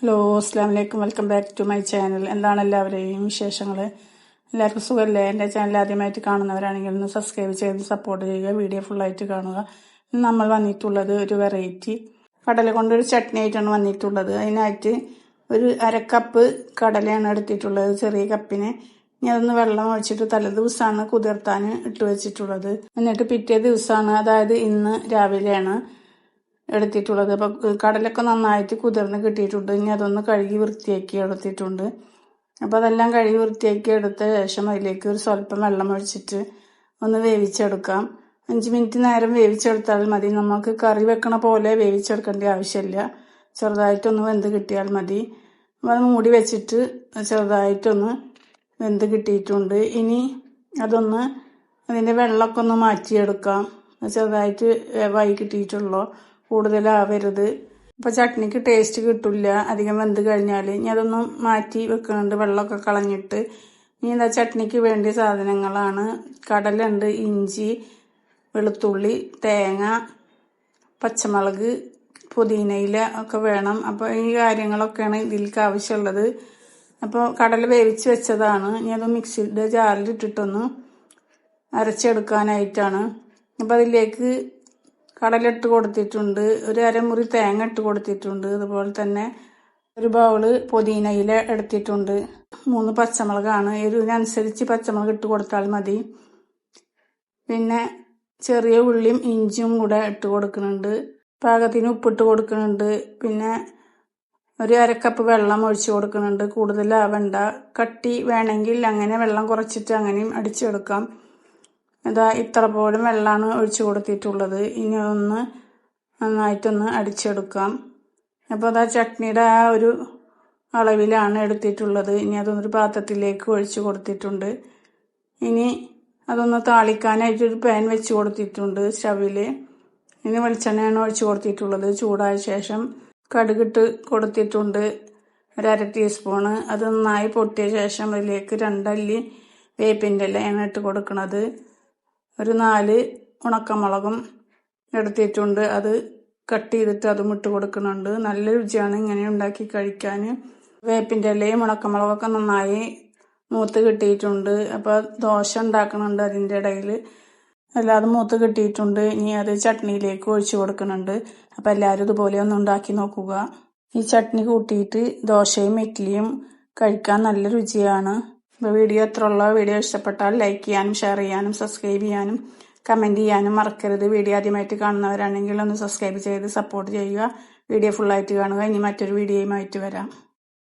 Hello, അസ്സാം വലൈക്കും. Welcome back to my channel. എന്താണ് എല്ലാവരെയും വിശേഷങ്ങൾ? എല്ലാവർക്കും സുഖമല്ലേ? എൻ്റെ ചാനൽ ആദ്യമായിട്ട് കാണുന്നവരാണെങ്കിൽ ഒന്ന് സബ്സ്ക്രൈബ് ചെയ്ത് സപ്പോർട്ട് ചെയ്യുക. വീഡിയോ ഫുള്ളായിട്ട് കാണുക. ഇന്ന് നമ്മൾ വന്നിട്ടുള്ളത് ഒരു വെറൈറ്റി കടല കൊണ്ടൊരു ചട്നി ആയിട്ടാണ് വന്നിട്ടുള്ളത്. അതിനായിട്ട് ഒരു അരക്കപ്പ് കടലയാണ് എടുത്തിട്ടുള്ളത്, ചെറിയ കപ്പിന്. ഇനി അതൊന്ന് വെള്ളം ഒഴിച്ചിട്ട് തലേദിവസമാണ് കുതിർത്താൻ ഇട്ട് വെച്ചിട്ടുള്ളത്. എന്നിട്ട് പിറ്റേ ദിവസമാണ്, അതായത് ഇന്ന് രാവിലെയാണ് എടുത്തിട്ടുള്ളത്. അപ്പൊ കടലൊക്കെ നന്നായിട്ട് കുതിർന്ന് കിട്ടിയിട്ടുണ്ട്. ഇനി അതൊന്ന് കഴുകി വൃത്തിയാക്കി എടുത്തിട്ടുണ്ട്. അപ്പൊ അതെല്ലാം കഴുകി വൃത്തിയാക്കി എടുത്ത ശേഷം അതിലേക്ക് ഒരു സ്വല്പം വെള്ളം ഒഴിച്ചിട്ട് ഒന്ന് വേവിച്ചെടുക്കാം. 5 മിനിറ്റ് നേരം വേവിച്ചെടുത്താൽ മതി. നമുക്ക് കറി വെക്കണ പോലെ വേവിച്ചെടുക്കേണ്ട ആവശ്യമില്ല. ചെറുതായിട്ടൊന്ന് വെന്ത് കിട്ടിയാൽ മതി. അത് മൂടി വെച്ചിട്ട് ചെറുതായിട്ടൊന്ന് വെന്ത് കിട്ടിയിട്ടുണ്ട്. ഇനി അതൊന്ന് അതിന്റെ വെള്ളമൊക്കെ ഒന്ന് മാറ്റിയെടുക്കാം. ചെറുതായിട്ട് വേവായി കിട്ടിയിട്ടുള്ളൂ, കൂടുതലാവരുത്. അപ്പൊ ചട്നിക്ക് ടേസ്റ്റ് കിട്ടില്ല അധികം വെന്ത് കഴിഞ്ഞാൽ. ഇനി അതൊന്നും മാറ്റി വെക്കുന്നുണ്ട്, വെള്ളമൊക്കെ കളഞ്ഞിട്ട്. ഇനി എന്താ ചട്നിക്ക് വേണ്ടിയ സാധനങ്ങളാണ്: കടലുണ്ട്, ഇഞ്ചി, വെളുത്തുള്ളി, തേങ്ങ, പച്ചമുളക്, പുതിനയില ഒക്കെ വേണം. അപ്പൊ ഈ കാര്യങ്ങളൊക്കെയാണ് ഇതിലേക്ക് ആവശ്യമുള്ളത്. അപ്പോൾ കടല വേവിച്ച് വെച്ചതാണ്. ഇനി അത് മിക്സിയുടെ ജാറിലിട്ടിട്ടൊന്ന് അരച്ചെടുക്കാനായിട്ടാണ്. അപ്പൊ അതിലേക്ക് കടല ഇട്ട് കൊടുത്തിട്ടുണ്ട്, ഒരു അരമുറി തേങ്ങ ഇട്ട് കൊടുത്തിട്ടുണ്ട്. അതുപോലെ തന്നെ ഒരു ബൗള് പുതിനയില എടുത്തിട്ടുണ്ട്. 3 പച്ചമുളകാണ്, എരിവിനനുസരിച്ച് പച്ചമുളക് ഇട്ട് കൊടുത്താൽ മതി. പിന്നെ ചെറിയ ഉള്ളിയും ഇഞ്ചിയും കൂടെ ഇട്ട് കൊടുക്കുന്നുണ്ട്. പാകത്തിന് ഉപ്പിട്ട് കൊടുക്കുന്നുണ്ട്. പിന്നെ ഒരു അരക്കപ്പ് വെള്ളം ഒഴിച്ചു കൊടുക്കുന്നുണ്ട്. കൂടുതലാവണ്ട. കട്ടി വേണമെങ്കിൽ അങ്ങനെ വെള്ളം കുറച്ചിട്ട് അങ്ങനെയും അടിച്ചെടുക്കാം. ഇതാ ഇത്ര പോലും വെള്ളമാണ് ഒഴിച്ചു കൊടുത്തിട്ടുള്ളത്. ഇനി ഒന്ന് നന്നായിട്ടൊന്ന് അടിച്ചെടുക്കാം. അപ്പോൾ അതാ ചട്നിയുടെ ആ ഒരു അളവിലാണ് എടുത്തിട്ടുള്ളത്. ഇനി അതൊന്നൊരു പാത്രത്തിലേക്ക് ഒഴിച്ചു കൊടുത്തിട്ടുണ്ട്. ഇനി അതൊന്ന് താളിക്കാനായിട്ടൊരു പാൻ വെച്ച് കൊടുത്തിട്ടുണ്ട് സ്റ്റവില്. ഇനി വെളിച്ചെണ്ണയാണ് ഒഴിച്ചു കൊടുത്തിട്ടുള്ളത്. ചൂടായ ശേഷം കടുകിട്ട് കൊടുത്തിട്ടുണ്ട്, ഒരു 1/2 ടീസ്പൂണ്. അത് നന്നായി പൊട്ടിയ ശേഷം അതിലേക്ക് 2 അല്ലി വേപ്പിൻ്റെ ഇലയാണ് ഇട്ട് കൊടുക്കുന്നത്. ഒരു 4 ഉണക്കമുളകും എടുത്തിട്ടുണ്ട്, അത് കട്ട് ചെയ്തിട്ട് അതും ഇട്ട് കൊടുക്കുന്നുണ്ട്. നല്ല രുചിയാണ് ഇങ്ങനെ ഉണ്ടാക്കി കഴിക്കാൻ. വേപ്പിൻ്റെ ഇലയും ഉണക്കമുളകൊക്കെ നന്നായി മൂത്ത് കിട്ടിയിട്ടുണ്ട്. അപ്പോൾ ദോശ ഉണ്ടാക്കുന്നുണ്ട് അതിൻ്റെ ഇടയിൽ. എല്ലാതും മൂത്ത് കിട്ടിയിട്ടുണ്ട്. ഇനി അത് ചട്നിയിലേക്ക് ഒഴിച്ചു കൊടുക്കുന്നുണ്ട്. അപ്പോൾ എല്ലാവരും ഇതുപോലെ ഒന്ന് ഉണ്ടാക്കി നോക്കുക. ഈ ചട്നി കൂട്ടിയിട്ട് ദോശയും ഇഡ്ഡലിയും കഴിക്കാൻ നല്ല രുചിയാണ്. അപ്പോൾ വീഡിയോ വീഡിയോ ഇഷ്ടപ്പെട്ടാൽ ലൈക്ക് ചെയ്യാനും ഷെയർ ചെയ്യാനും സബ്സ്ക്രൈബ് ചെയ്യാനും കമൻറ്റ് ചെയ്യാനും മറക്കരുത്. വീഡിയോ ആദ്യമായിട്ട് കാണുന്നവരാണെങ്കിൽ ഒന്ന് സബ്സ്ക്രൈബ് ചെയ്ത് സപ്പോർട്ട് ചെയ്യുക. വീഡിയോ ഫുള്ളായിട്ട് കാണുക. ഇനി മറ്റൊരു വീഡിയോയുമായിട്ട് വരാം.